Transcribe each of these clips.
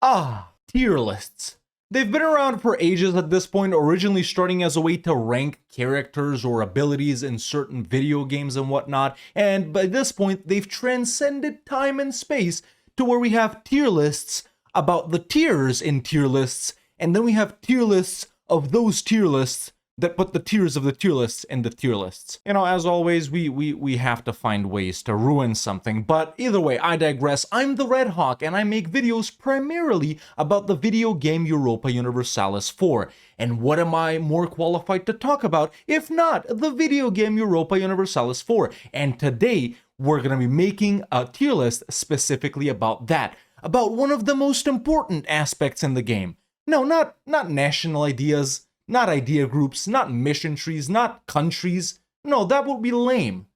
Tier lists. They've been around for ages at this point, originally starting as a way to rank characters or abilities in certain video games and whatnot, and by this point, they've transcended time and space to where we have tier lists about the tiers in tier lists, and then we have tier lists of those tier lists that put the tiers of the tier lists in the tier lists. You know, as always, we have to find ways to ruin something, but either way, I digress. I'm the Red Hawk, and I make videos primarily about the video game Europa Universalis 4. And what am I more qualified to talk about if not the video game Europa Universalis 4? And today, we're gonna be making a tier list specifically about that, about one of the most important aspects in the game. No, not national ideas, not idea groups, not mission trees, not countries. No, that would be lame.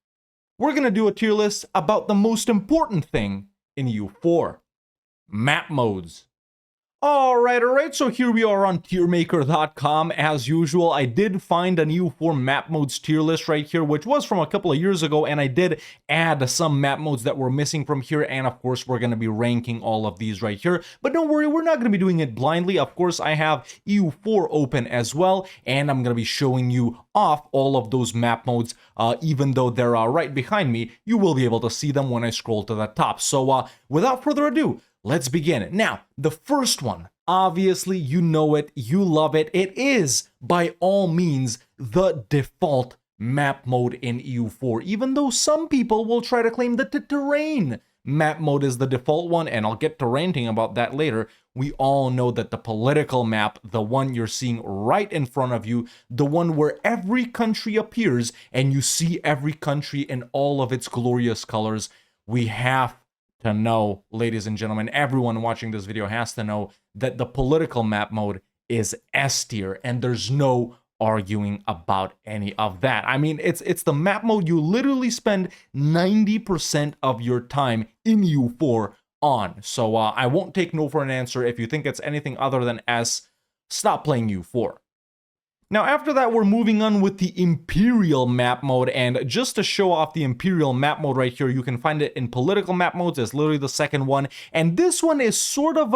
We're gonna do a tier list about the most important thing in EU4. Map modes. Alright, so here we are on tiermaker.com. As usual, I did find an EU4 map modes tier list right here, which was from a couple of years ago, and I did add some map modes that were missing from here, and of course, we're going to be ranking all of these right here. But don't worry, we're not going to be doing it blindly. Of course, I have EU4 open as well, and I'm going to be showing you off all of those map modes, even though they're right behind me. You will be able to see them when I scroll to the top. So without further ado, let's begin. Now, the first one, obviously, you know it, you love it. It is, by all means, the default map mode in EU4, even though some people will try to claim that the terrain map mode is the default one, and I'll get to ranting about that later. We all know that the political map, the one you're seeing right in front of you, the one where every country appears and you see every country in all of its glorious colors, we have to know, ladies and gentlemen, everyone watching this video has to know that the political map mode is S tier, and there's no arguing about any of that. I mean, it's the map mode you literally spend 90% of your time in EU4 on. So I won't take no for an answer. If you think it's anything other than S, stop playing EU4. Now, after that, we're moving on with the Imperial map mode, and just to show off the Imperial map mode right here, you can find it in political map modes. It's literally the second one, and this one is sort of,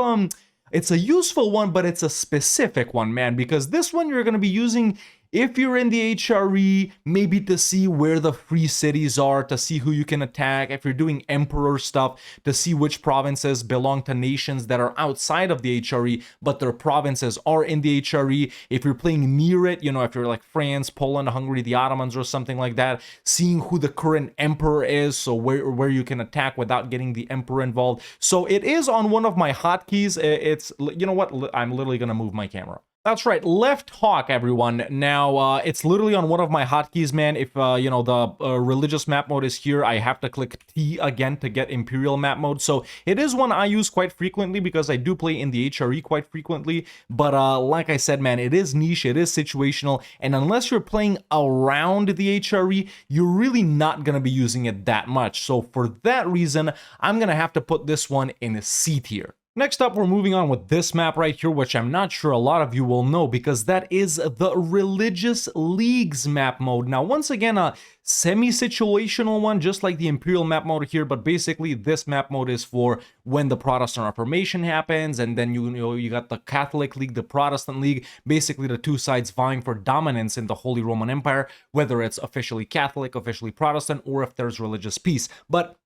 it's a useful one, but it's a specific one, man, because this one you're going to be using if you're in the HRE, maybe to see where the free cities are, to see who you can attack, if you're doing emperor stuff, to see which provinces belong to nations that are outside of the HRE, but their provinces are in the HRE. If you're playing near it, you know, if you're like France, Poland, Hungary, the Ottomans or something like that, seeing who the current emperor is, so where you can attack without getting the emperor involved. So it is on one of my hotkeys. It's, you know what, I'm literally going to move my camera. That's right, left hawk, everyone. Now, it's literally on one of my hotkeys, man. If, you know, the religious map mode is here, I have to click T again to get Imperial map mode. So it is one I use quite frequently because I do play in the HRE quite frequently. But like I said, man, it is niche, it is situational. And unless you're playing around the HRE, you're really not going to be using it that much. So for that reason, I'm going to have to put this one in C tier. Next up, we're moving on with this map right here, which I'm not sure a lot of you will know because that is the Religious Leagues map mode. Now, once again, a semi-situational one, just like the Imperial map mode here, but basically this map mode is for when the Protestant Reformation happens, and then you got the Catholic League, the Protestant League, basically the two sides vying for dominance in the Holy Roman Empire, whether it's officially Catholic, officially Protestant, or if there's religious peace. But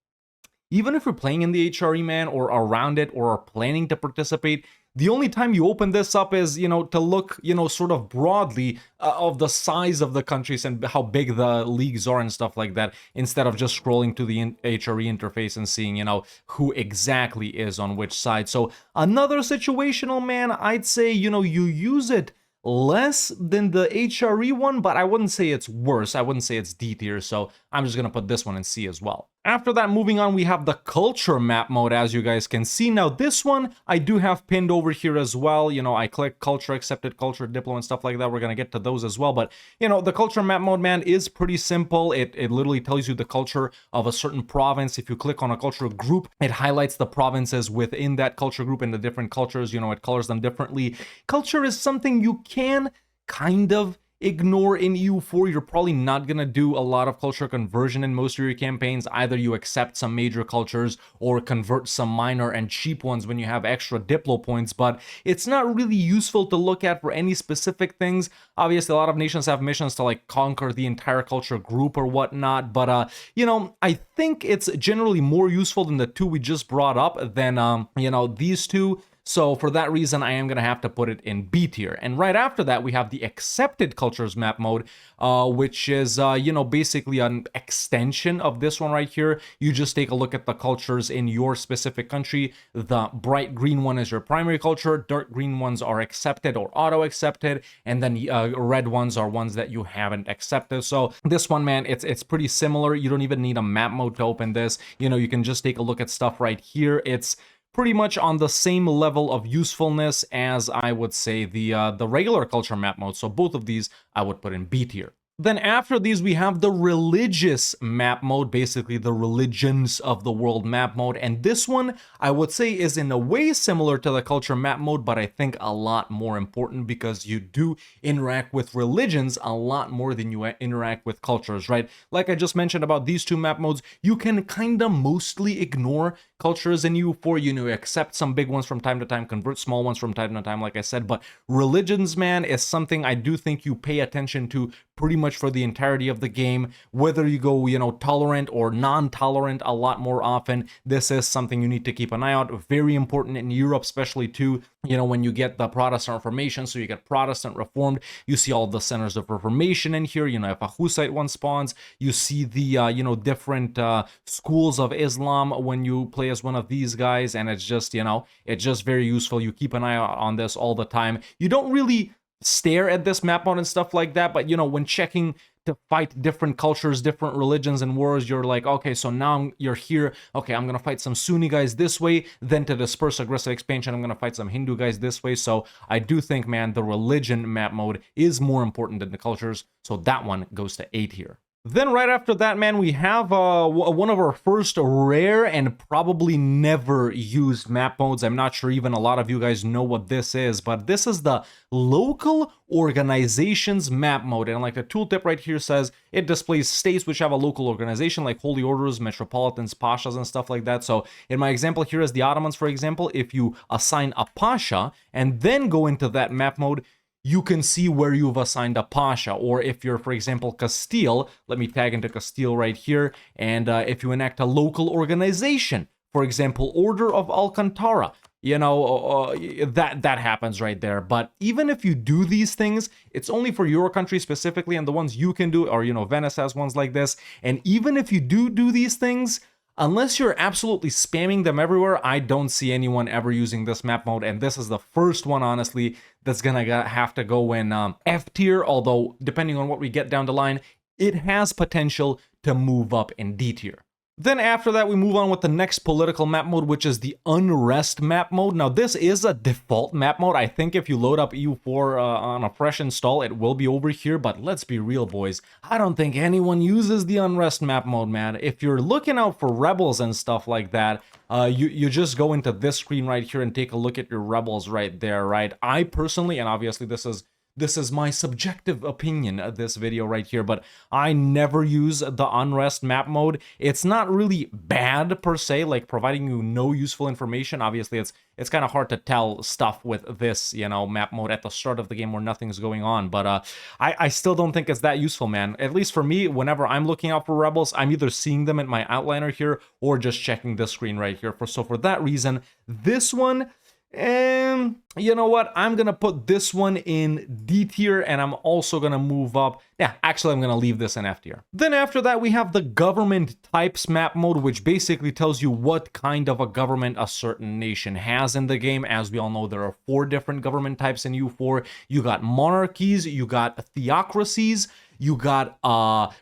even if you're playing in the HRE, man, or around it, or are planning to participate, the only time you open this up is, you know, to look, you know, sort of broadly of the size of the countries and how big the leagues are and stuff like that, instead of just scrolling to the HRE interface and seeing, you know, who exactly is on which side. So another situational, man, I'd say, you know, you use it less than the HRE one, but I wouldn't say it's worse. I wouldn't say it's D tier, so I'm just gonna put this one in C as well. After that, moving on, we have the culture map mode, as you guys can see. Now, this one I do have pinned over here as well. You know, I click culture, accepted culture, diplo, and stuff like that. We're gonna get to those as well. But, you know, the culture map mode, man, is pretty simple. It literally tells you the culture of a certain province. If you click on a culture group, it highlights the provinces within that culture group and the different cultures. You know, it colors them differently. Culture is something you can kind of ignore in EU4. You're probably not going to do a lot of culture conversion in most of your campaigns. Either you accept some major cultures or convert some minor and cheap ones when you have extra Diplo points, but it's not really useful to look at for any specific things. Obviously, a lot of nations have missions to like conquer the entire culture group or whatnot, but you know, I think it's generally more useful than the two we just brought up than you know, these two. So for that reason, I am going to have to put it in B tier. And right after that, we have the accepted cultures map mode, which is, you know, basically an extension of this one right here. You just take a look at the cultures in your specific country. The bright green one is your primary culture. Dark green ones are accepted or auto-accepted. And then red ones are ones that you haven't accepted. So this one, man, it's pretty similar. You don't even need a map mode to open this. You know, you can just take a look at stuff right here. It's pretty much on the same level of usefulness as I would say the regular culture map mode. So both of these I would put in B tier. Then after these, we have the religious map mode, basically the religions of the world map mode. And this one, I would say, is in a way similar to the culture map mode, but I think a lot more important because you do interact with religions a lot more than you interact with cultures, right? Like I just mentioned about these two map modes, you can kind of mostly ignore cultures in EU4, you know, accept some big ones from time to time, convert small ones from time to time, like I said, but religions, man, is something I do think you pay attention to pretty much for the entirety of the game, whether you go, you know, tolerant or non-tolerant a lot more often. This is something you need to keep an eye out. Very important in Europe, especially too, you know, when you get the Protestant Reformation, so you get Protestant Reformed, you see all the centers of Reformation in here. You know, if a Hussite one spawns, you see the, you know, different schools of Islam when you play as one of these guys, and it's just, you know, it's just very useful. You keep an eye out on this all the time. You don't really stare at this map mode and stuff like that, but you know, when checking to fight different cultures, different religions and wars, you're like, okay, so now you're here, okay, I'm gonna fight some Sunni guys this way, then to disperse aggressive expansion, I'm gonna fight some Hindu guys this way. So I do think, man, the religion map mode is more important than the cultures, so that one goes to A tier. Then right after that, man, we have one of our first rare and probably never used map modes. I'm not sure even a lot of you guys know what this is, but this is the local organizations map mode. And like the tooltip right here says, it displays states which have a local organization like holy orders, metropolitans, pashas, and stuff like that. So in my example here is the Ottomans, for example. If you assign a pasha and then go into that map mode, you can see where you've assigned a pasha. Or if you're, for example, Castile, let me tag into Castile right here, and if you enact a local organization, for example, Order of Alcantara, you know, that happens right there. But even if you do these things, it's only for your country specifically, and the ones you can do, or, you know, Venice has ones like this. And even if you do these things, unless you're absolutely spamming them everywhere, I don't see anyone ever using this map mode, and this is the first one, honestly, that's gonna have to go in F tier, although depending on what we get down the line, it has potential to move up in D tier. Then after that, we move on with the next political map mode, which is the unrest map mode. Now, this is a default map mode. I think if you load up EU4 on a fresh install, it will be over here. But let's be real, boys. I don't think anyone uses the unrest map mode, man. If you're looking out for rebels and stuff like that, you just go into this screen right here and take a look at your rebels right there, right? I personally, and obviously this is my subjective opinion of this video right here, but I never use the unrest map mode. It's not really bad per se, like providing you no useful information. Obviously, it's kind of hard to tell stuff with this, you know, map mode at the start of the game where nothing's going on. But I still don't think it's that useful, man. At least for me, whenever I'm looking out for rebels, I'm either seeing them in my outliner here or just checking this screen right here. So for that reason, this one, and you know what, I'm gonna put this one in D tier, and I'm also gonna move up. Yeah, actually, I'm gonna leave this in F tier. Then after that, we have the government types map mode, which basically tells you what kind of a government a certain nation has in the game. As we all know, there are 4 different government types in EU4. You got monarchies, you got theocracies, you got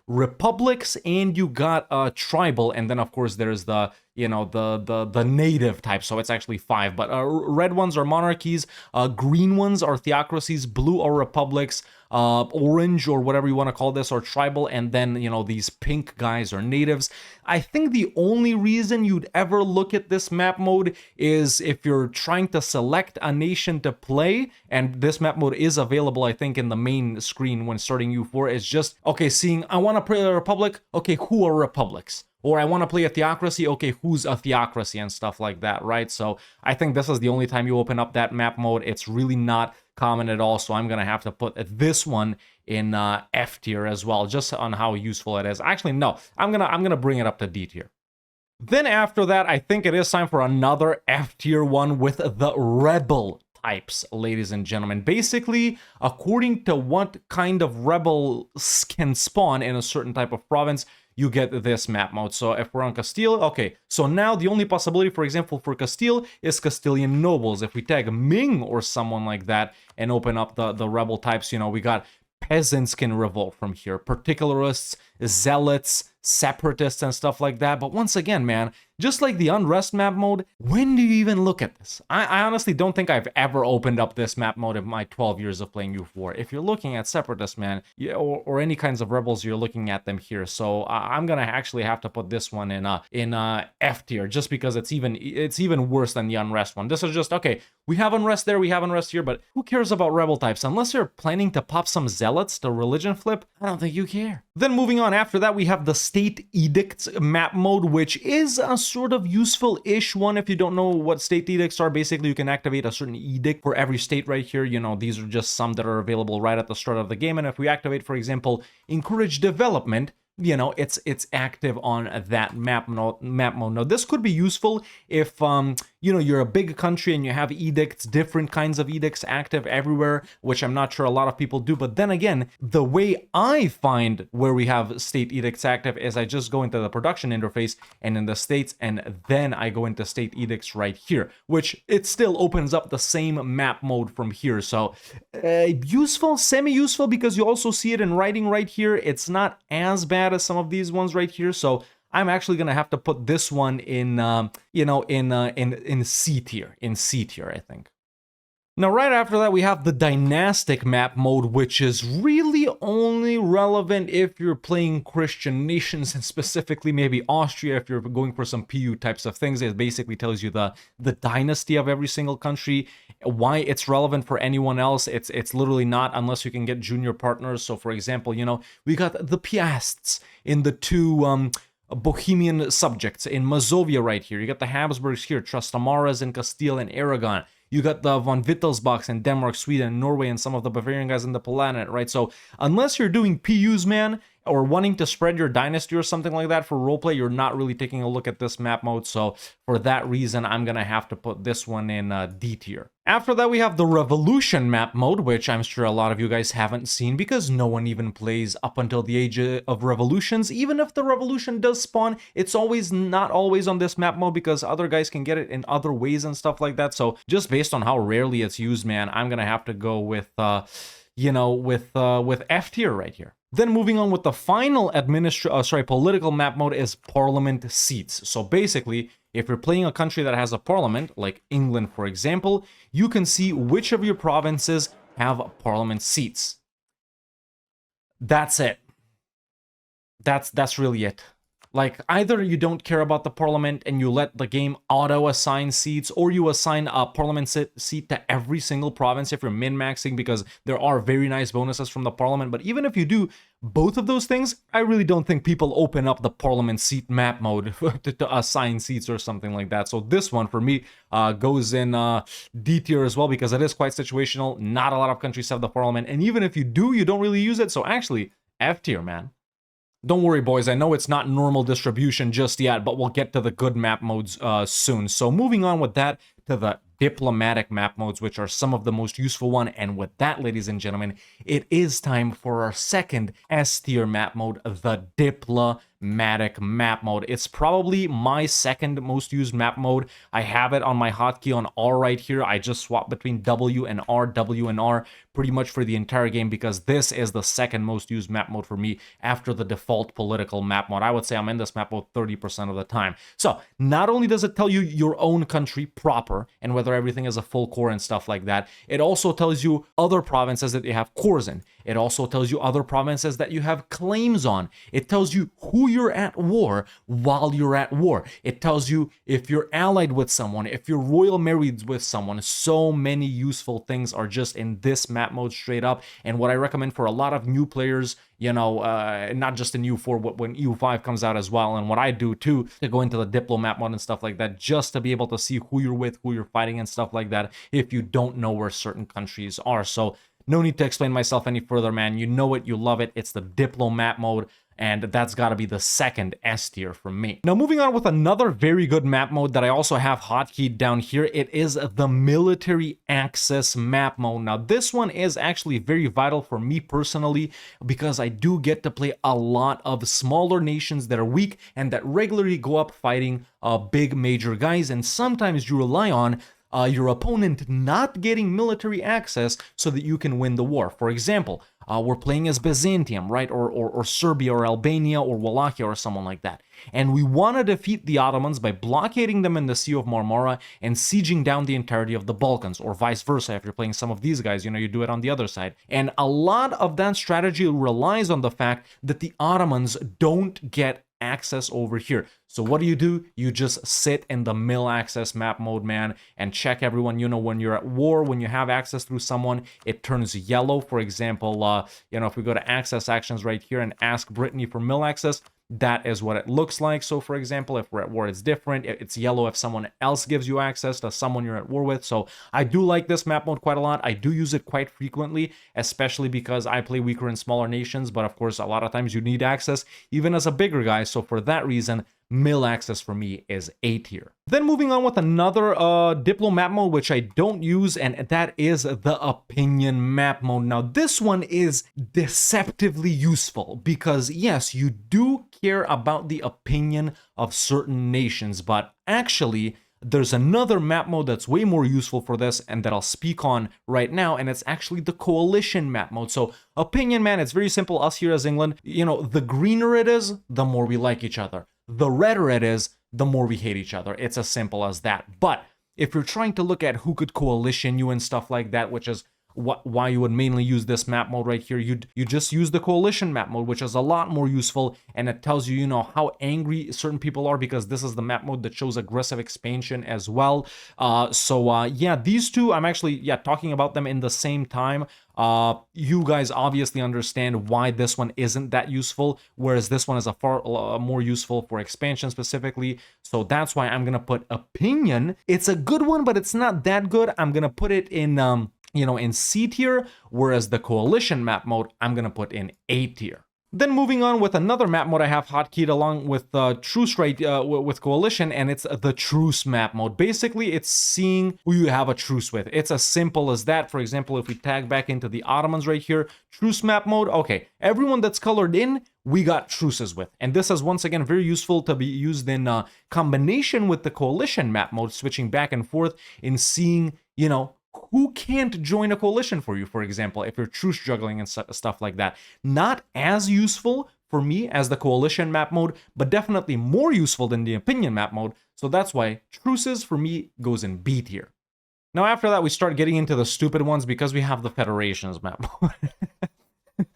republics, and you got tribal, and then of course there's the, the native type, so it's actually 5. But red ones are monarchies, green ones are theocracies, blue are republics, orange or whatever you want to call this, or tribal, and then these pink guys are natives. I think the only reason you'd ever look at this map mode is if you're trying to select a nation to play, and this map mode is available, I think, in the main screen when starting EU4. It's just, okay, seeing I want to play a republic, okay, who are republics? Or I want to play a theocracy, okay, who's a theocracy, and stuff like that, right? So I think this is the only time you open up that map mode. It's really not common at all, so I'm gonna have to put this one in F tier as well, just on how useful it is. Actually, no, I'm gonna bring it up to D tier. Then after that, I think it is time for another F tier one with the rebel types, ladies and gentlemen. Basically, according to what kind of rebels can spawn in a certain type of province, you get this map mode. So if we're on Castile, okay, so now the only possibility, for example, for Castile is Castilian nobles. If we tag Ming or someone like that and open up the rebel types, we got peasants can revolt from here, particularists, zealots, separatists, and stuff like that. But once again, man, just like the unrest map mode, when do you even look at this? I honestly don't think I've ever opened up this map mode in my 12 years of playing EU4. If you're looking at separatists, man, or any kinds of rebels, you're looking at them here. So I'm gonna actually have to put this one in F tier, just because it's even worse than the unrest one. This is just, okay, we have unrest there, we have unrest here, but who cares about rebel types? Unless you're planning to pop some zealots to religion flip, I don't think you care. Then moving on, after that we have the state edicts map mode, which is a sort of useful-ish one. If you don't know what state edicts are, basically you can activate a certain edict for every state right here. These are just some that are available right at the start of the game, and if we activate, for example, encourage development, it's active on that map mode. Now, this could be useful if you're a big country and you have edicts, different kinds of edicts active everywhere, which I'm not sure a lot of people do. But then again, the way I find where we have state edicts active is I just go into the production interface and in the states, and then I go into state edicts right here, which it still opens up the same map mode from here. So useful, semi-useful, because you also see it in writing right here. It's not as bad as some of these ones right here. So I'm actually gonna have to put this one in, in C tier. In C tier, I think. Now, right after that, we have the dynastic map mode, which is really only relevant if you're playing Christian nations, and specifically maybe Austria, if you're going for some PU types of things. It basically tells you the dynasty of every single country. Why it's relevant for anyone else, it's literally not, unless you can get junior partners. So, for example, we got the Piasts in the two Bohemian subjects in Mazovia right here. You got the Habsburgs here, Trastamaras in Castile and Aragon. You got the von Wittelsbachs in Denmark, Sweden, Norway, and some of the Bavarian guys in the Palatinate, right? So unless you're doing PUs, man, or wanting to spread your dynasty or something like that for roleplay, you're not really taking a look at this map mode. So for that reason, I'm going to have to put this one in D tier. After that, we have the Revolution map mode, which I'm sure a lot of you guys haven't seen because no one even plays up until the age of revolutions. Even if the revolution does spawn, it's not always on this map mode because other guys can get it in other ways and stuff like that. So just based on how rarely it's used, man, I'm going to have to go with, with F tier right here. Then moving on with the final political map mode is parliament seats. So basically, if you're playing a country that has a parliament, like England, for example, you can see which of your provinces have parliament seats. That's it. That's really it. Like, either you don't care about the parliament and you let the game auto-assign seats, or you assign a parliament seat to every single province if you're min-maxing, because there are very nice bonuses from the parliament. But even if you do both of those things, I really don't think people open up the parliament seat map mode to assign seats or something like that. So this one, for me, goes in D tier as well, because it is quite situational. Not a lot of countries have the parliament, and even if you do, you don't really use it. So actually, F tier, man. Don't worry, boys, I know it's not normal distribution just yet, but we'll get to the good map modes soon. So moving on with that to the diplomatic map modes, which are some of the most useful one. And with that, ladies and gentlemen, it is time for our second S tier map mode, the diplomatic map mode. It's probably my second most used map mode. I have it on my hotkey on R right here. I just swap between W and R pretty much for the entire game because this is the second most used map mode for me after the default political map mode. I would say I'm in this map mode 30% of the time. So not only does it tell you your own country proper and whether everything is a full core and stuff like that, it also tells you other provinces that you have cores in. It also tells you other provinces that you have claims on. It tells you who you're at war while you're at war. It tells you if you're allied with someone, if you're royal married with someone. So many useful things are just in this map mode straight up. And what I recommend for a lot of new players, you know, not just in EU4, but when EU5 comes out as well, and what I do too, to go into the diplomat mode and stuff like that, just to be able to see who you're with, who you're fighting and stuff like that, if you don't know where certain countries are. So no need to explain myself any further, man. You know it, you love it. It's the diplomat mode, and that's got to be the second S tier from me. Now, moving on with another very good map mode that I also have hotkeyed down here, it is the military access map mode. Now, this one is actually very vital for me personally because I do get to play a lot of smaller nations that are weak and that regularly go up fighting big major guys, and sometimes you rely on your opponent not getting military access so that you can win the war. For example, we're playing as Byzantium, right? Or Serbia or Albania or Wallachia or someone like that. And we want to defeat the Ottomans by blockading them in the Sea of Marmara and sieging down the entirety of the Balkans, or vice versa. If you're playing some of these guys, you know, you do it on the other side. And a lot of that strategy relies on the fact that the Ottomans don't get access over here. So what do? You just sit in the mill access map mode, man, and check everyone. You know, when you're at war, when you have access through someone, it turns yellow. For example, you know, if we go to access actions right here and ask Brittany for mill access, that is what it looks like. So for example, if we're at war, it's different. It's yellow if someone else gives you access to someone you're at war with. So I do like this map mode quite a lot. I do use it quite frequently, especially because I play weaker and smaller nations. But of course, a lot of times you need access even as a bigger guy. So for that reason, mill access for me is A tier. Then moving on with another diplomat mode, which I don't use, and that is the opinion map mode. Now, this one is deceptively useful because, yes, you do care about the opinion of certain nations, but actually, there's another map mode that's way more useful for this and that I'll speak on right now, and it's actually the coalition map mode. So opinion, man, it's very simple. Us here as England, you know, the greener it is, the more we like each other. The redder it is, the more we hate each other. It's as simple as that. But if you're trying to look at who could coalition you and stuff like that, which is why you would mainly use this map mode right here, you just use the coalition map mode, which is a lot more useful, and it tells you, you know, how angry certain people are because this is the map mode that shows aggressive expansion as well. Yeah, these two, I'm actually, talking about them in the same time. You guys obviously understand why this one isn't that useful, whereas this one is a far more useful for expansion specifically. So that's why I'm gonna put opinion. It's a good one, but it's not that good. I'm gonna put it in you know, in C tier, whereas the coalition map mode I'm gonna put in A tier. Then moving on with another map mode I have hotkeyed along with truce right with coalition, and it's the truce map mode. Basically, it's seeing who you have a truce with. It's as simple as that. For example, if we tag back into the Ottomans right here, truce map mode, okay, everyone that's colored in, we got truces with. And this is once again very useful to be used in combination with the coalition map mode, switching back and forth in seeing, you know, who can't join a coalition for you, for example, if you're truce juggling and stuff like that. Not as useful for me as the coalition map mode, but definitely more useful than the opinion map mode. So that's why truces for me goes in B tier. Now after that, we start getting into the stupid ones because we have the federations map mode.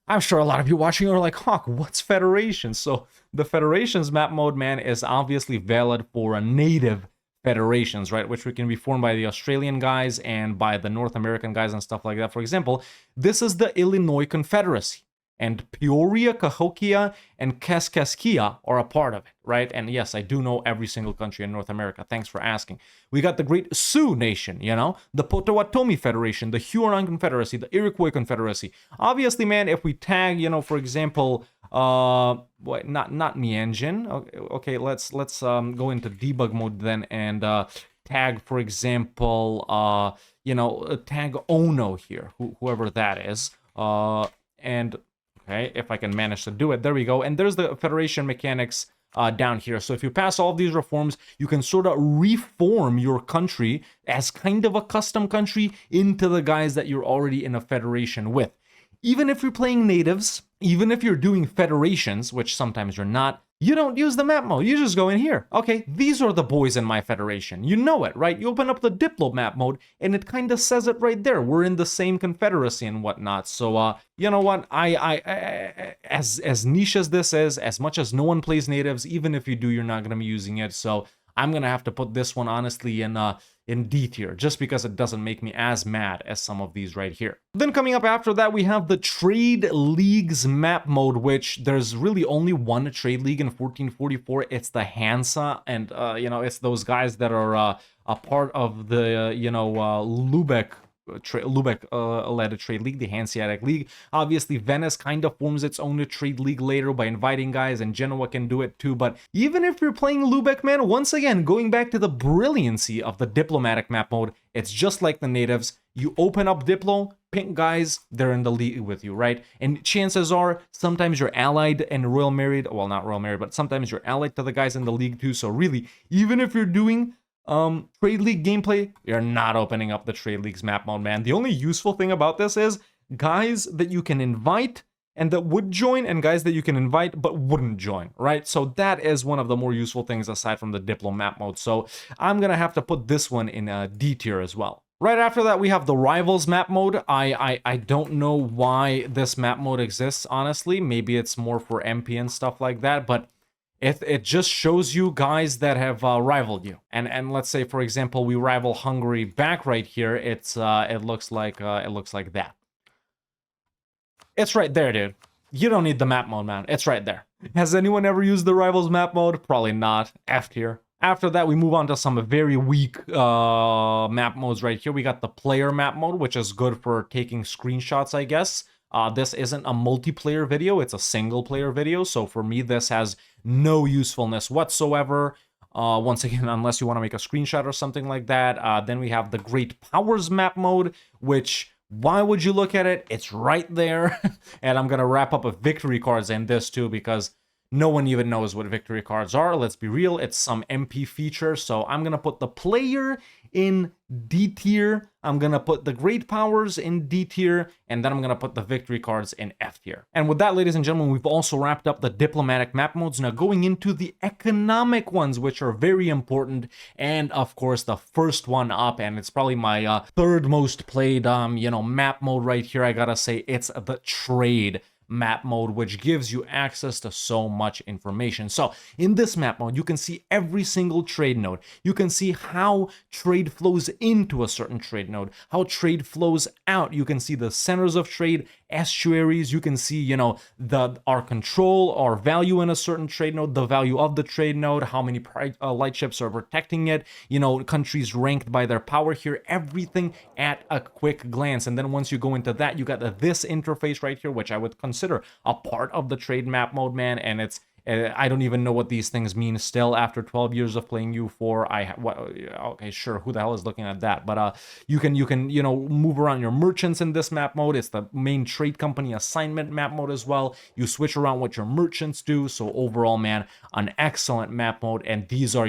I'm sure a lot of you watching are like, Hawk, what's federations? So the federations map mode, man, is obviously valid for a native federations, right, which can be formed by the Australian guys and by the North American guys and stuff like that. For example, this is the Illinois Confederacy, and Peoria, Cahokia, and Kaskaskia are a part of it, right? And yes, I do know every single country in North America. Thanks for asking. We got the Great Sioux Nation, you know, the Potawatomi Federation, the Huron Confederacy, the Iroquois Confederacy. Obviously, man, if we tag, you know, for example, not Mianjin. Okay, let's go into debug mode then and tag, for example, tag Ono here, whoever that is. And okay, if I can manage to do it, there we go. And there's the Federation mechanics down here. So if you pass all of these reforms, you can sort of reform your country as kind of a custom country into the guys that you're already in a federation with. Even if you're playing natives, even if you're doing federations, which sometimes you're not, you don't use the map mode. You just go in here. Okay, these are the boys in my federation. You know it, right? You open up the Diplo map mode, and it kind of says it right there. We're in the same confederacy and whatnot. So, you know what? As niche as this is, as much as no one plays natives, even if you do, you're not going to be using it. So I'm going to have to put this one, honestly, in D tier, just because it doesn't make me as mad as some of these right here. Then coming up after that, we have the Trade Leagues map mode, which there's really only one trade league in 1444. It's the Hansa, and it's those guys that are a part of the Lubeck led a trade league, the Hanseatic League. Obviously, Venice kind of forms its own trade league later by inviting guys, and Genoa can do it too. But even if you're playing Lubeck, man, once again, going back to the brilliancy of the diplomatic map mode, it's just like the natives. You open up Diplo, pink guys, they're in the league with you, right? And chances are, sometimes you're allied and royal married. Well, not royal married, but sometimes you're allied to the guys in the league too. So really, even if you're doing trade league gameplay, you're not opening up the trade leagues map mode, man. The only useful thing about this is guys that you can invite and that would join, and guys that you can invite but wouldn't join, right? So that is one of the more useful things aside from the Diplo map mode. So I'm gonna have to put this one in D tier as well. Right after that, we have the Rivals map mode. I don't know why this map mode exists, honestly. Maybe it's more for MP and stuff like that, but it just shows you guys that have rivaled you. And let's say, for example, we rival Hungary back right here. It looks like that. It's right there, dude. You don't need the map mode, man. It's right there. Has anyone ever used the Rivals map mode? Probably not. F tier. After that, we move on to some very weak map modes right here. We got the player map mode, which is good for taking screenshots, I guess. This isn't a multiplayer video, it's a single player video. So for me, this has no usefulness whatsoever. Once again, unless you want to make a screenshot or something like that. Then we have the Great Powers map mode, which, why would you look at it? It's right there. And I'm going to wrap up with victory cards in this too, because no one even knows what victory cards are. Let's be real, it's some MP feature. So I'm going to put the player in D tier. I'm going to put the Great Powers in D tier. And then I'm going to put the victory cards in F tier. And with that, ladies and gentlemen, we've also wrapped up the diplomatic map modes. Now going into the economic ones, which are very important. And of course, the first one up, and it's probably my third most played, map mode right here. I gotta say, it's the trade map mode, which gives you access to so much information. So in this map mode, you can see every single trade node. You can see how trade flows into a certain trade node, how trade flows out. You can see the centers of trade, estuaries. You can see, our control, our value in a certain trade node, the value of the trade node, how many light ships are protecting it, countries ranked by their power here, everything at a quick glance. And then once you go into that, you got this interface right here, which I would consider a part of the trade map mode, man. And it's I don't even know what these things mean still after 12 years of playing EU4. Okay, sure, who the hell is looking at that? But you can move around your merchants in this map mode. It's the main trade company assignment map mode as well. You switch around what your merchants do. So overall, man, an excellent map mode. And these are,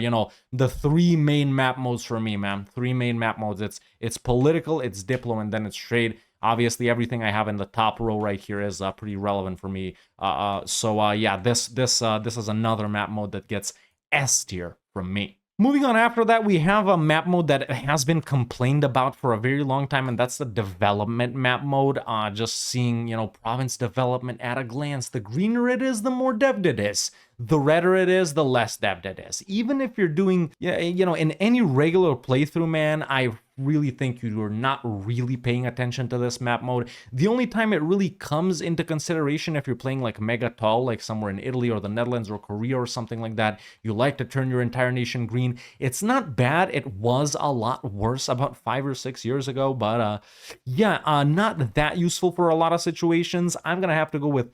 the three main map modes for me, man. Three main map modes. It's political, it's diplo, and then it's trade. Obviously, everything I have in the top row right here is pretty relevant for me. Yeah, this is another map mode that gets S tier from me. Moving on after that, we have a map mode that has been complained about for a very long time, and that's the development map mode. Just seeing, province development at a glance. The greener it is, the more dev'd it is. The redder it is, the less dev'd it is. Even if you're doing, in any regular playthrough, man, I really think you are not really paying attention to this map mode. The only time it really comes into consideration if you're playing like mega tall, like somewhere in Italy or the Netherlands or Korea or something like that, you like to turn your entire nation green. It's not bad. It was a lot worse about 5 or 6 years ago, but not that useful for a lot of situations. I'm gonna have to go with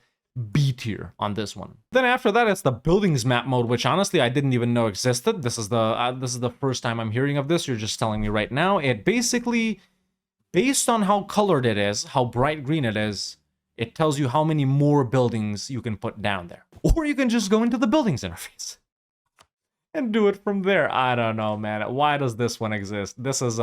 B tier on this one. Then after that, it's the buildings map mode, which honestly I didn't even know existed. This is the first time I'm hearing of this. You're just telling me right now. It basically, based on how colored it is, how bright green it is, it tells you how many more buildings you can put down there. Or you can just go into the buildings interface and do it from there. I don't know, man. Why does this one exist? This is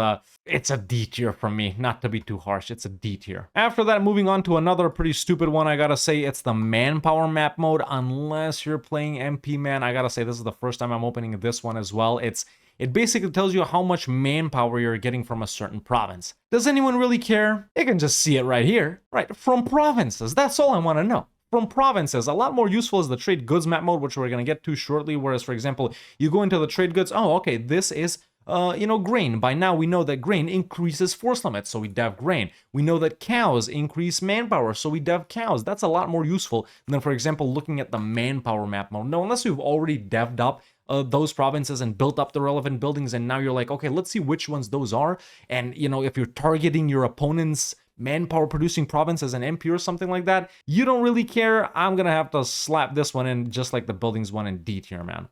it's a D tier from me. Not to be too harsh, it's a D tier. After that, moving on to another pretty stupid one, I gotta say, it's the manpower map mode. Unless you're playing MP, man, I gotta say, this is the first time I'm opening this one as well. It basically tells you how much manpower you're getting from a certain province. Does anyone really care? You can just see it right here, right? From provinces, that's all I wanna know. From provinces. A lot more useful is the trade goods map mode, which we're going to get to shortly. Whereas, for example, you go into the trade goods. Oh, okay, this is, grain. By now, we know that grain increases force limits, so we dev grain. We know that cows increase manpower, so we dev cows. That's a lot more useful than, for example, looking at the manpower map mode. No, unless you've already devved up those provinces and built up the relevant buildings, and now you're like, okay, let's see which ones those are. And, if you're targeting your opponent's manpower producing province as an MP or something like that, you don't really care. I'm gonna have to slap this one in just like the buildings one in D tier, man.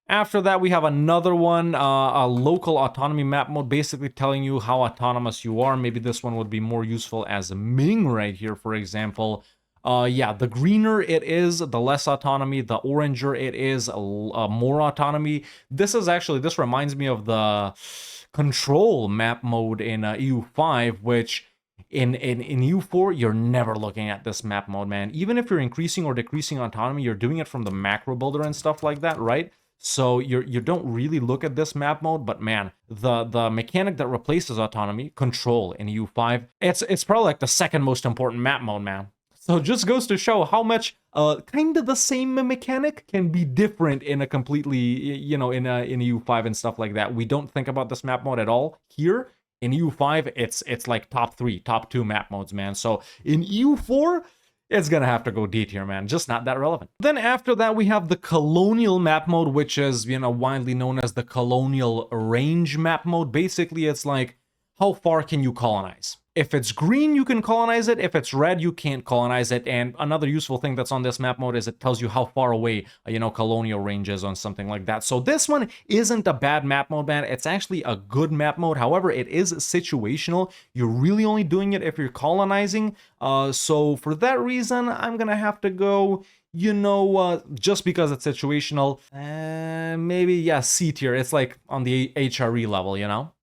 After that, we have another one, a local autonomy map mode, basically telling you how autonomous you are. Maybe this one would be more useful as a Ming right here, for example. Yeah, the greener it is, the less autonomy. The oranger it is, more autonomy. This reminds me of the control map mode in EU5, which in EU4, you're never looking at this map mode, man. Even if you're increasing or decreasing autonomy, you're doing it from the macro builder and stuff like that, right? So you don't really look at this map mode, but man, the mechanic that replaces autonomy, control in EU5, it's probably like the second most important map mode, man. So it just goes to show how much kind of the same mechanic can be different in a completely, in EU5 and stuff like that. We don't think about this map mode at all here. In EU5, it's like top 3, top 2 map modes, man. So in EU4, it's gonna have to go D tier, man. Just not that relevant. Then after that, we have the colonial map mode, which is, widely known as the colonial range map mode. Basically, it's like, how far can you colonize? If it's green, you can colonize it. If it's red, you can't colonize it. And another useful thing that's on this map mode is it tells you how far away, colonial range is on something like that. So this one isn't a bad map mode, man. It's actually a good map mode. However, it is situational. You're really only doing it if you're colonizing. So for that reason, I'm gonna have to go, just because it's situational, maybe, yeah, C tier. It's like on the HRE level,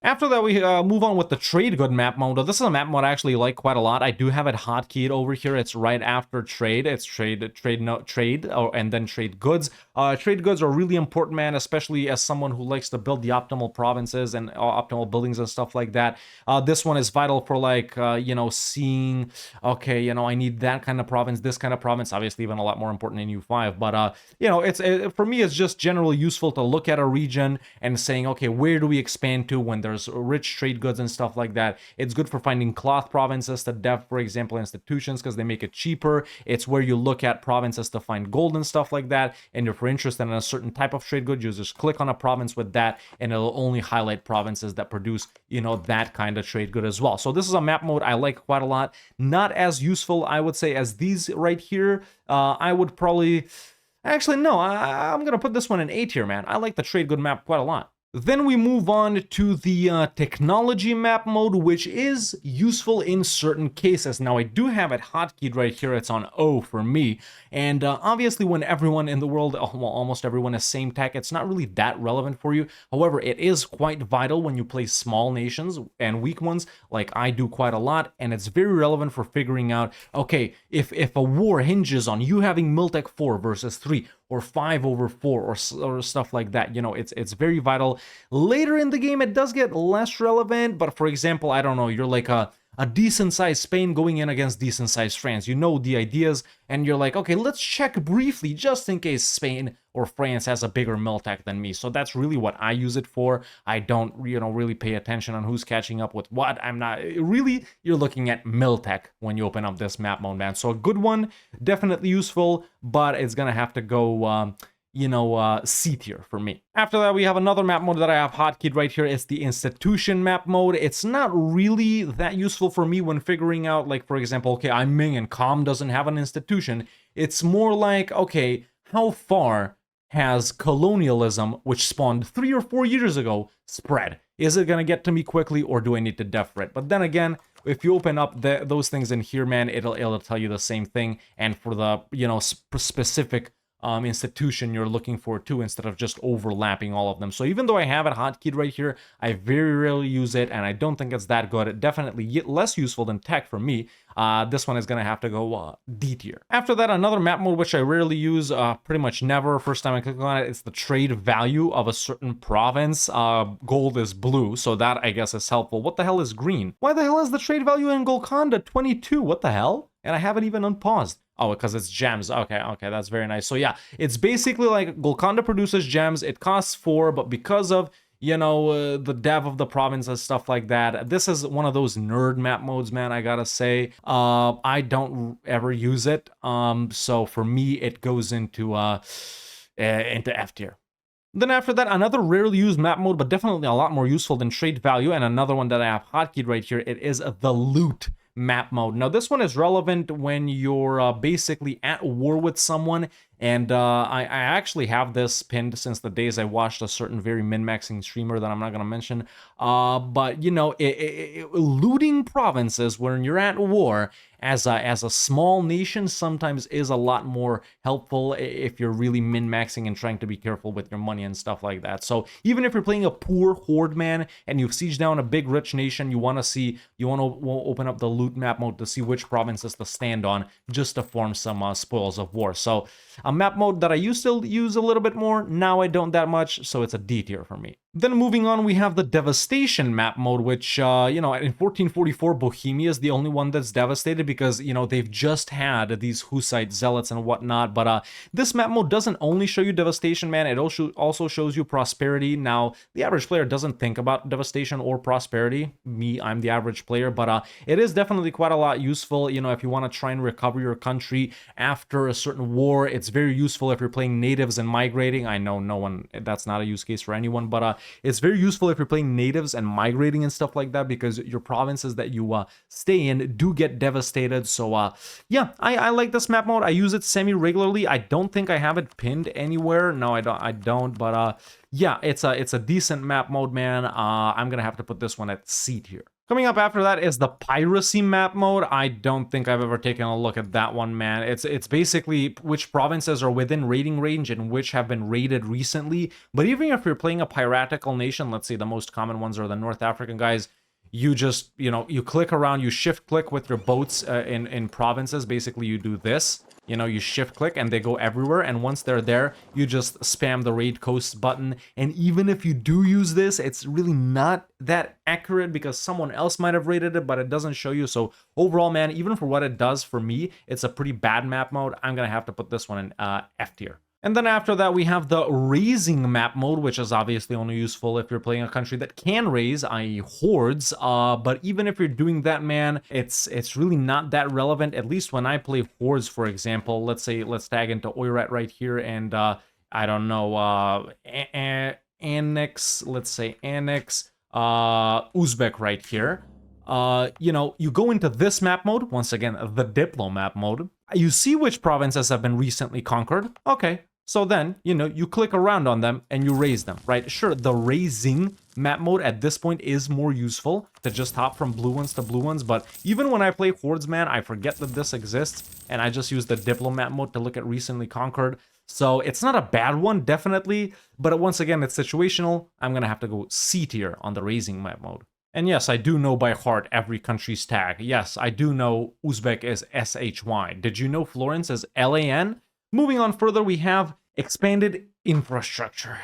After that, we move on with the trade good map mode. This is a map mode I actually like quite a lot. I do have it hotkeyed over here. It's right after trade. It's trade, and then trade goods. Trade goods are really important, man, especially as someone who likes to build the optimal provinces and optimal buildings and stuff like that. This one is vital for like, seeing, okay, I need that kind of province, this kind of province, obviously even a lot more important in U5. But, for me, it's just generally useful to look at a region and saying, okay, where do we expand to when there's rich trade goods and stuff like that. It's good for finding cloth provinces to dev, for example, institutions, because they make it cheaper. It's where you look at provinces to find gold and stuff like that. And if you're interested in a certain type of trade good, you just click on a province with that, and it'll only highlight provinces that produce, that kind of trade good as well. So this is a map mode I like quite a lot. Not as useful, I would say, as these right here. I would probably... Actually, no, I'm going to put this one in A tier, man. I like the trade good map quite a lot. Then we move on to the technology map mode, which is useful in certain cases. Now, I do have it hotkeyed right here. It's on O for me. And obviously, when everyone in the world, well, almost everyone is same tech, it's not really that relevant for you. However, it is quite vital when you play small nations and weak ones, like I do quite a lot. And it's very relevant for figuring out, okay, if a war hinges on you having Miltech 4 versus 3, or 5 over 4, or stuff like that. It's very vital. Later in the game, it does get less relevant, but for example, I don't know, you're like a decent-sized Spain going in against decent-sized France. You know the ideas, and you're like, okay, let's check briefly, just in case Spain or France has a bigger Miltech than me. So that's really what I use it for. I don't, really pay attention on who's catching up with what. I'm not, really, you're looking at Miltech when you open up this map mode, man. So a good one, definitely useful, but it's gonna have to go, C tier for me. After that, we have another map mode that I have hotkeyed right here. It's the institution map mode. It's not really that useful for me when figuring out, like, for example, okay, I'm Ming and Com doesn't have an institution, It's more like, okay, how far has colonialism, which spawned 3 or 4 years ago, spread? Is it gonna get to me quickly, or do I need to def it? But then again, if you open up those things in here, man, it'll tell you the same thing. And for the, you know, specific institution you're looking for too, instead of just overlapping all of them. So even though I have it hotkeyed right here, I very rarely use it, and I don't think it's that good. Definitely less useful than tech for me. This one is gonna have to go D tier. After that, another map mode which I rarely use, pretty much never. First time I click on it, it's the trade value of a certain province. Gold is blue, so that I guess is helpful. What the hell is green? Why the hell is the trade value in Golconda 22? What the hell? And I haven't even unpaused. Oh, because it's gems. Okay, that's very nice. So yeah, it's basically like Golconda produces gems. It costs 4, but because of, you know, the dev of the province and stuff like that, this is one of those nerd map modes, man, I gotta say. I don't ever use it. So for me, it goes into F tier. Then after that, another rarely used map mode, but definitely a lot more useful than trade value, and another one that I have hotkeyed right here, it is the loot map mode. Now this one is relevant when you're basically at war with someone, and I actually have this pinned since the days I watched a certain very min-maxing streamer that I'm not gonna mention, but you know, looting provinces when you're at war as a small nation sometimes is a lot more helpful if you're really min-maxing and trying to be careful with your money and stuff like that. So even if you're playing a poor horde man and you've sieged down a big rich nation, you want to open up the loot map mode to see which provinces to stand on, just to form some spoils of war. So a map mode that I used to use a little bit more, now I don't that much, so it's a D tier for me. Then moving on, we have the Devastation map mode, which, you know, in 1444, Bohemia is the only one that's devastated because, you know, they've just had these Hussite zealots and whatnot. But this map mode doesn't only show you devastation, man. It also shows you prosperity. Now, the average player doesn't think about devastation or prosperity. Me, I'm the average player, but it is definitely quite a lot useful. You know, if you want to try and recover your country after a certain war, it's very useful if you're playing natives and migrating. I know that's not a use case for anyone, but it's very useful if you're playing natives and migrating and stuff like that, because your provinces that you stay in do get devastated. So yeah, I like this map mode. I use it semi-regularly. I don't think I have it pinned anywhere. No, I don't, but yeah, it's a decent map mode, man. I'm gonna have to put this one at C tier. Coming up after that is the Piracy map mode. I don't think I've ever taken a look at that one, man. It's basically which provinces are within raiding range and which have been raided recently. But even if you're playing a piratical nation, let's say the most common ones are the North African guys, you just, you know, you click around, you shift click with your boats in provinces. Basically, you do this. You know, you shift click and they go everywhere, and once they're there, you just spam the raid coast button. And even if you do use this, it's really not that accurate because someone else might have raided it, but it doesn't show you. So overall, man, even for what it does for me, it's a pretty bad map mode. I'm gonna have to put this one in F tier. And then after that, we have the raising map mode, which is obviously only useful if you're playing a country that can raise, i.e. hordes. But even if you're doing that, man, it's really not that relevant. At least when I play hordes, for example, let's tag into Oirat right here, and I don't know, annex Uzbek right here. You know, you go into this map mode, once again, the Diplo map mode. You see which provinces have been recently conquered. Okay. So then, you know, you click around on them and you raise them, right? Sure, the raising map mode at this point is more useful to just hop from blue ones to blue ones, but even when I play hordes, man, I forget that this exists, and I just use the diplomat mode to look at recently conquered. So it's not a bad one, definitely, but once again, it's situational. I'm gonna have to go C tier on the raising map mode. And yes, I do know by heart every country's tag. Yes, I do know Uzbek is SHY. Did you know Florence is LAN? Moving on further, we have expanded infrastructure.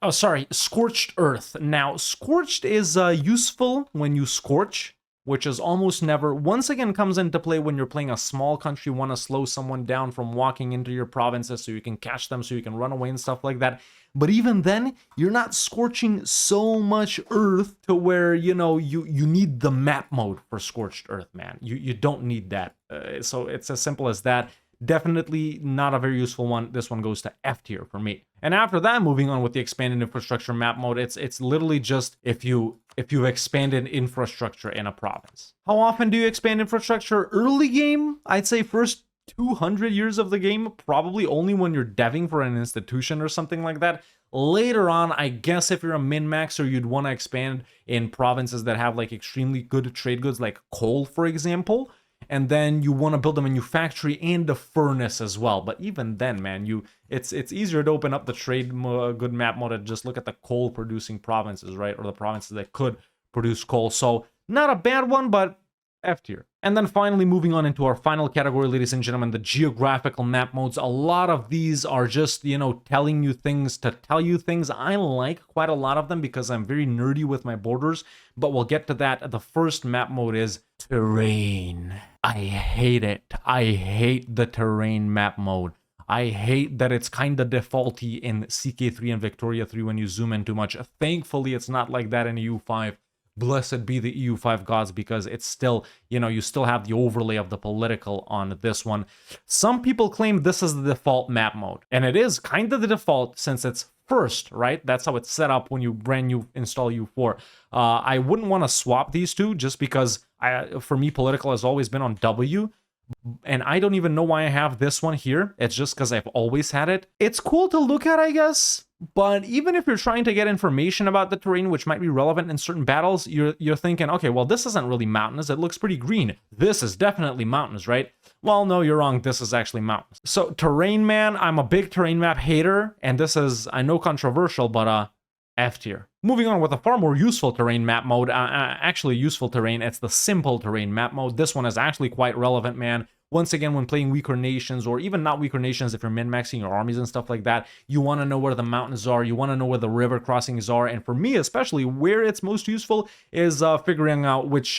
Oh, sorry, scorched earth. Now, scorched is useful when you scorch, which is almost never. Once again, comes into play when you're playing a small country, want to slow someone down from walking into your provinces so you can catch them, so you can run away and stuff like that. But even then, you're not scorching so much earth to where, you know, you need the map mode for scorched earth, man. You don't need that. So it's as simple as that. Definitely not a very useful one. This one goes to F tier for me. And after that, moving on with the expanded infrastructure map mode, it's literally just if you've expanded infrastructure in a province. How often do you expand infrastructure? Early game, I'd say first 200 years of the game, probably only when you're deving for an institution or something like that. Later on, I guess if you're a min-maxer, you'd want to expand in provinces that have like extremely good trade goods, like coal, for example. And then you want to build a manufactory and a furnace as well. But even then, man, it's easier to open up the trade good map mode and just look at the coal producing provinces, right? Or the provinces that could produce coal. So not a bad one, but F tier. And then finally moving on into our final category, ladies and gentlemen, the geographical map modes. A lot of these are just, you know, telling you things to tell you things. I like quite a lot of them because I'm very nerdy with my borders, but we'll get to that. The first map mode is terrain. I hate it. I hate the terrain map mode. I hate that it's kind of defaulty in CK3 and Victoria 3 when you zoom in too much. Thankfully, it's not like that in EU5. Blessed be the EU5 gods, because it's still, you know, you still have the overlay of the political on this one. Some people claim this is the default map mode, and it is kind of the default since it's first, right? That's how it's set up when you brand new install EU4. I wouldn't want to swap these two just because for me, political has always been on W. And I don't even know why I have this one here. It's just because I've always had it. It's cool to look at, I guess. But even if you're trying to get information about the terrain, which might be relevant in certain battles, you're thinking, okay, well, this isn't really mountainous. It looks pretty green. This is definitely mountainous, right? Well, no, you're wrong. This is actually mountains. So terrain, man, I'm a big terrain map hater. And this is, I know, controversial, but F tier. Moving on with a far more useful terrain map mode, actually useful terrain, it's the simple terrain map mode. This one is actually quite relevant, man. Once again, when playing weaker nations, or even not weaker nations, if you're min-maxing your armies and stuff like that, you want to know where the mountains are, you want to know where the river crossings are, and for me especially, where it's most useful is figuring out which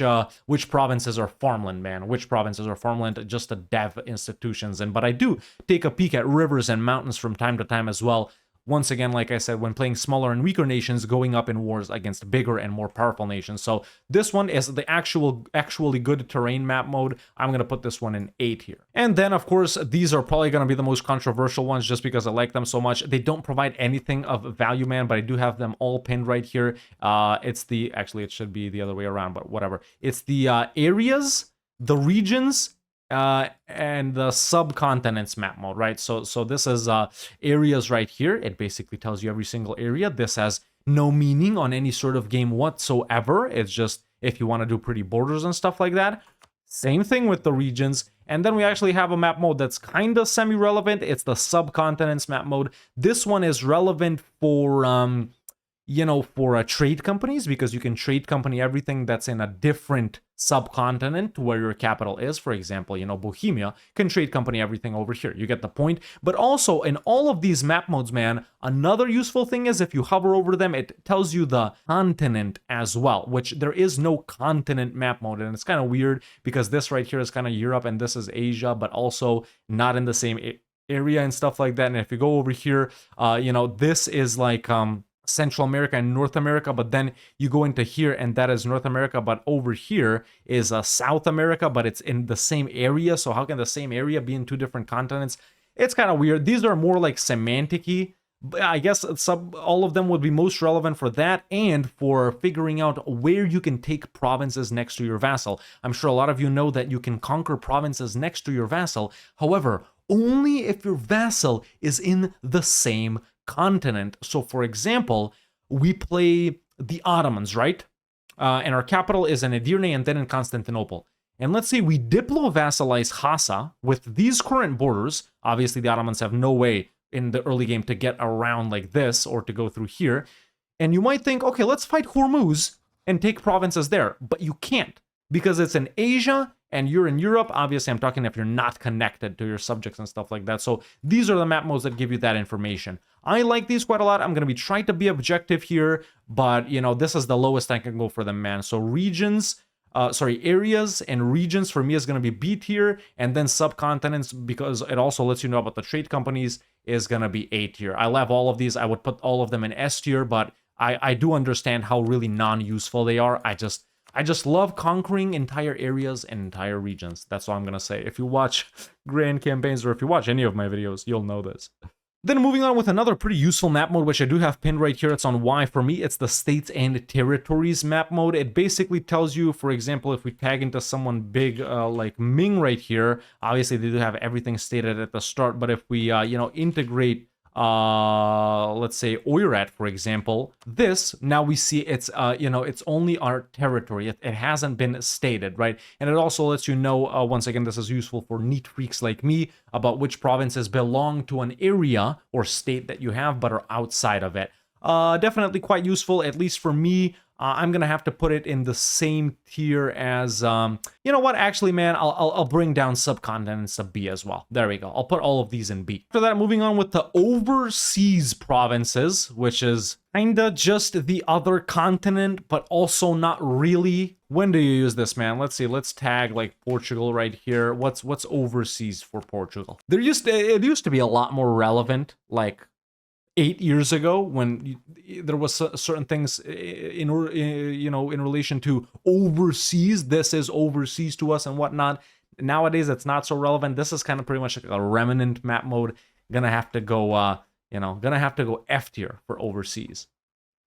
provinces are farmland, man. Which provinces are farmland, just to dev institutions. But I do take a peek at rivers and mountains from time to time as well. Once again, like I said, when playing smaller and weaker nations, going up in wars against bigger and more powerful nations. So this one is the actually good terrain map mode. I'm going to put this one in 8 here. And then, of course, these are probably going to be the most controversial ones just because I like them so much. They don't provide anything of value, man, but I do have them all pinned right here. Actually, it should be the other way around, but whatever. It's the areas, the regions, and the subcontinents map mode, right? So this is areas right here. It basically tells you every single area. This has no meaning on any sort of game whatsoever. It's just if you want to do pretty borders and stuff like that. Same thing with the regions. And then we actually have a map mode that's kind of semi-relevant. It's the subcontinents map mode. This one is relevant for you know, for trade companies, because you can trade company everything that's in a different subcontinent where your capital is. For example, you know, Bohemia can trade company everything over here. You get the point. But also in all of these map modes, man, another useful thing is if you hover over them, it tells you the continent as well, which there is no continent map mode. And it's kind of weird because this right here is kind of Europe and this is Asia, but also not in the same area and stuff like that. And if you go over here, you know, this is like Central America and North America, but then you go into here and that is North America, but over here is South America, but it's in the same area. So how can the same area be in two different continents? It's kind of weird. These are more like semantic-y. I guess all of them would be most relevant for that and for figuring out where you can take provinces next to your vassal. I'm sure a lot of you know that you can conquer provinces next to your vassal. However, only if your vassal is in the same continent. So for example, we play the Ottomans, right? And our capital is in Edirne and then in Constantinople. And let's say we diplo-vassalize Hassa with these current borders. Obviously, the Ottomans have no way in the early game to get around like this or to go through here. And you might think, okay, let's fight Hormuz and take provinces there. But you can't, because it's in Asia and you're in Europe. Obviously, I'm talking if you're not connected to your subjects and stuff like that. So these are the map modes that give you that information. I like these quite a lot. I'm going to be trying to be objective here, but, you know, this is the lowest I can go for them, man. So areas and regions for me is going to be B tier, and then subcontinents, because it also lets you know about the trade companies, is going to be A tier. I love all of these. I would put all of them in S tier, but I do understand how really non-useful they are. I just love conquering entire areas and entire regions. That's all I'm going to say. If you watch Grand Campaigns or if you watch any of my videos, you'll know this. Then moving on with another pretty useful map mode, which I do have pinned right here. It's on Y for me. It's the states and territories map mode. It basically tells you, for example, if we tag into someone big like Ming right here, obviously they do have everything stated at the start. But if we, integrate, let's say Oirat, for example, this, now we see it's, it's only our territory. It hasn't been stated, right? And it also lets you know, once again, this is useful for neat freaks like me, about which provinces belong to an area or state that you have but are outside of it. Definitely quite useful, at least for me. I'm gonna have to put it in the same tier as, you know what, actually, man, I'll bring down subcontinent and sub B as well. There we go. I'll put all of these in B. After that, moving on with the overseas provinces, which is kinda just the other continent, but also not really. When do you use this, man? Let's see. Let's tag like Portugal right here. What's overseas for Portugal? It used to be a lot more relevant, like 8 years ago, when there was certain things in relation to overseas. This is overseas to us and whatnot. Nowadays, it's not so relevant. This is kind of pretty much like a remnant map mode. Gonna have to go, F tier for overseas.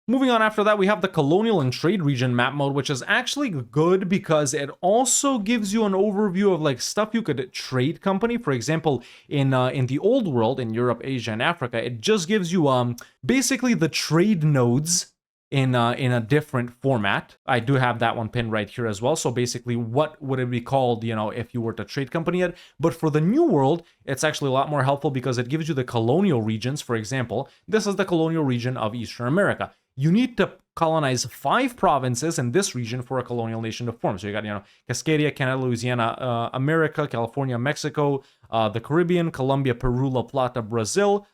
Moving on after that, we have the colonial and trade region map mode, which is actually good because it also gives you an overview of like stuff you could trade company. For example, in the old world, in Europe, Asia, and Africa, it just gives you basically the trade nodes in a different format. I do have that one pinned right here as well. So basically, what would it be called, if you were to trade company it? But for the new world, it's actually a lot more helpful because it gives you the colonial regions. For example, this is the colonial region of Eastern America. You need to colonize 5 provinces in this region for a colonial nation to form. So you got, Cascadia, Canada, Louisiana, America, California, Mexico, the Caribbean, Colombia, Peru, La Plata, Brazil,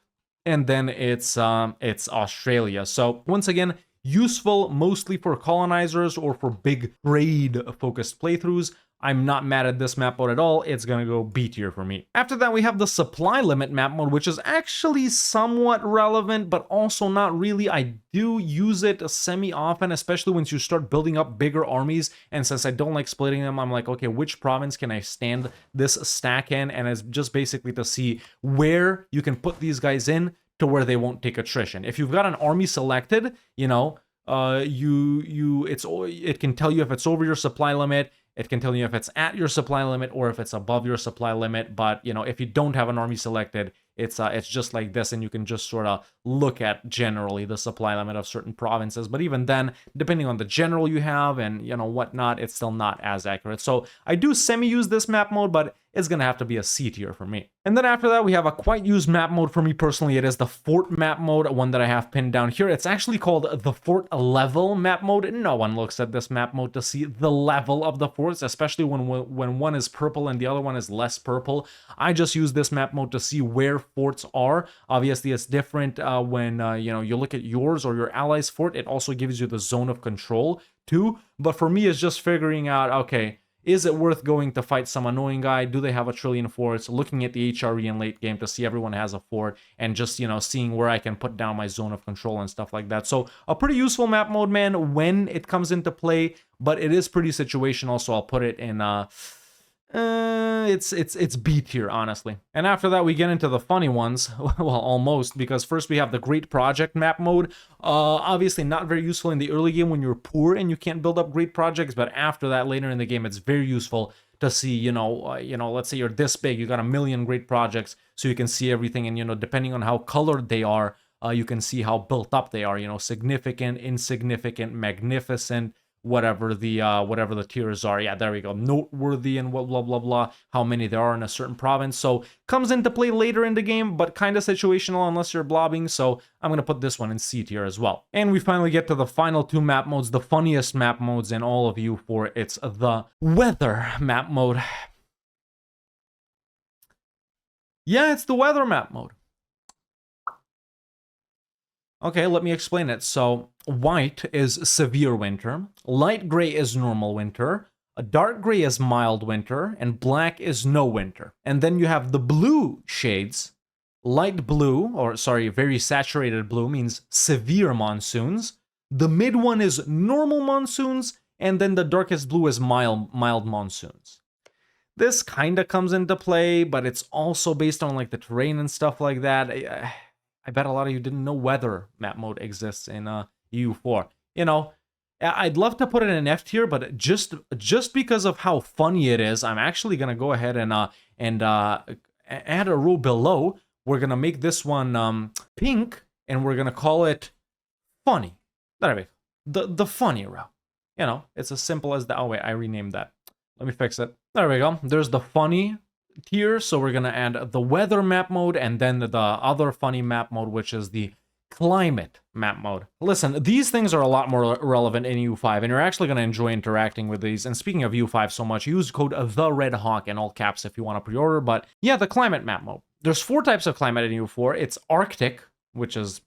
and then it's Australia. So once again, useful mostly for colonizers or for big trade-focused playthroughs. I'm not mad at this map mode at all. It's gonna go B tier for me. After that, we have the supply limit map mode, which is actually somewhat relevant, but also not really. I do use it semi-often, especially once you start building up bigger armies. And since I don't like splitting them, I'm like, okay, which province can I stand this stack in? And it's just basically to see where you can put these guys in to where they won't take attrition. If you've got an army selected, it can tell you if it's over your supply limit. It can tell you if it's at your supply limit or if it's above your supply limit. But, if you don't have an army selected, it's just like this, and you can just sort of look at generally the supply limit of certain provinces. But even then, depending on the general you have and, whatnot, it's still not as accurate. So I do semi-use this map mode, but it's going to have to be a C tier for me. And then after that, we have a quite used map mode for me personally. It is the fort map mode, one that I have pinned down here. It's actually called the fort level map mode. No one looks at this map mode to see the level of the forts, especially when one is purple and the other one is less purple. I just use this map mode to see where forts are. Obviously, it's different when you look at yours or your ally's fort. It also gives you the zone of control too. But for me, it's just figuring out, okay, is it worth going to fight some annoying guy? Do they have a trillion forts? Looking at the HRE in late game to see everyone has a fort, and just, seeing where I can put down my zone of control and stuff like that. So a pretty useful map mode, man, when it comes into play, but it is pretty situational, so I'll put it in it's B tier, honestly. And after that, we get into the funny ones. Well, almost, because first we have the great project map mode. Obviously not very useful in the early game when you're poor and you can't build up great projects, but after that, later in the game, it's very useful to see, let's say you're this big, you got 1 million great projects, so you can see everything, and, depending on how colored they are, you can see how built up they are, significant, insignificant, magnificent, whatever the tiers are. Yeah, there we go. Noteworthy and blah, blah, blah, blah, how many there are in a certain province. So comes into play later in the game, but kind of situational unless you're blobbing. So I'm going to put this one in C tier as well. And we finally get to the final 2 map modes, the funniest map modes in all of EU4. It's the weather map mode. Yeah, it's the weather map mode. Okay, let me explain it. So white is severe winter, light gray is normal winter, a dark gray is mild winter, and black is no winter. And then you have the blue shades. Light blue, or sorry, very saturated blue means severe monsoons. The mid one is normal monsoons, and then the darkest blue is mild monsoons. This kind of comes into play, but it's also based on like the terrain and stuff like that. I bet a lot of you didn't know weather map mode exists in EU4. You know, I'd love to put it in F tier, but just because of how funny it is, I'm actually gonna go ahead and add a row below. We're gonna make this one pink, and we're gonna call it funny. There we go. The funny row. You know, it's as simple as that. Oh wait, I renamed that. Let me fix it. There we go. There's the funny tier, so we're gonna add the weather map mode, and then the other funny map mode, which is the climate map mode. Listen, these things are a lot more relevant in EU5, and you're actually going to enjoy interacting with these. And speaking of EU5 so much, use code THEREDHAWK in all caps if you want to pre-order. But yeah, the climate map mode. There's 4 types of climate in EU4. It's Arctic, which is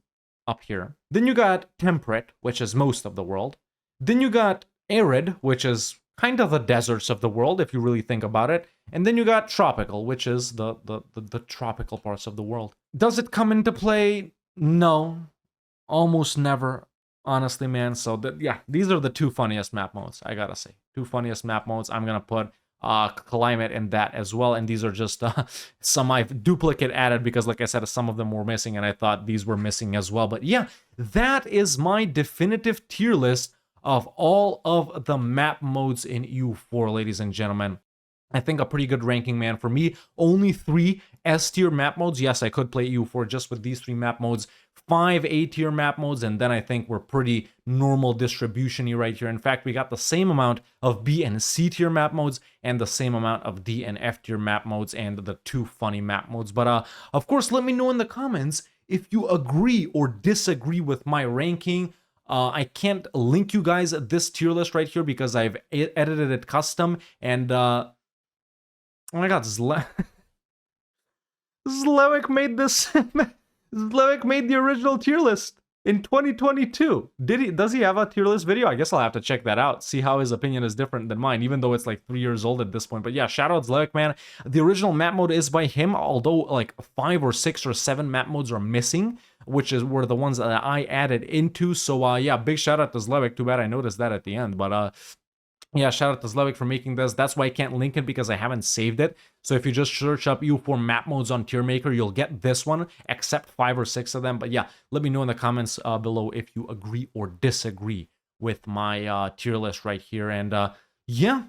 up here. Then you got temperate, which is most of the world. Then you got arid, which is kind of the deserts of the world, if you really think about it. And then you got tropical, which is the tropical parts of the world. Does it come into play? No, almost never, honestly, man. So yeah, these are the 2 funniest map modes, I gotta say. 2 funniest map modes. I'm gonna put climate in that as well, and these are just some I've duplicate added because, like I said, some of them were missing, and I thought these were missing as well. But yeah, that is my definitive tier list of all of the map modes in EU4, ladies and gentlemen. I think a pretty good ranking, man. For me, only 3 S-tier map modes. Yes, I could play EU4 just with these 3 map modes. 5 A-tier map modes, and then I think we're pretty normal distribution-y right here. In fact, we got the same amount of B and C-tier map modes, and the same amount of D and F-tier map modes, and the 2 funny map modes. But of course, let me know in the comments if you agree or disagree with my ranking. I can't link you guys this tier list right here because I've edited it custom, and oh my god, Zlewik made this. Zlewik made the original tier list in 2022. Does he have a tier list video? I guess I'll have to check that out, see how his opinion is different than mine, even though it's like 3 years old at this point. But yeah, shout out Zlewik, man. The original map mode is by him, although like 5 or 6 or 7 map modes are missing, which were the ones that I added into. So yeah, big shout out to Zlewik. Too bad I noticed that at the end, but yeah, shout out to Zlewik for making this. That's why I can't link it, because I haven't saved it. So if you just search up EU4 map modes on Tier Maker, you'll get this one, except 5 or 6 of them. But yeah, let me know in the comments below if you agree or disagree with my tier list right here. And yeah,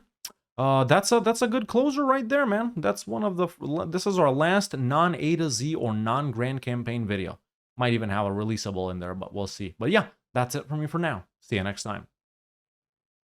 that's a good closer right there, man. That's one of the. This is our last non-A to Z or non-Grand Campaign video. Might even have a releasable in there, but we'll see. But yeah, that's it for me for now. See you next time.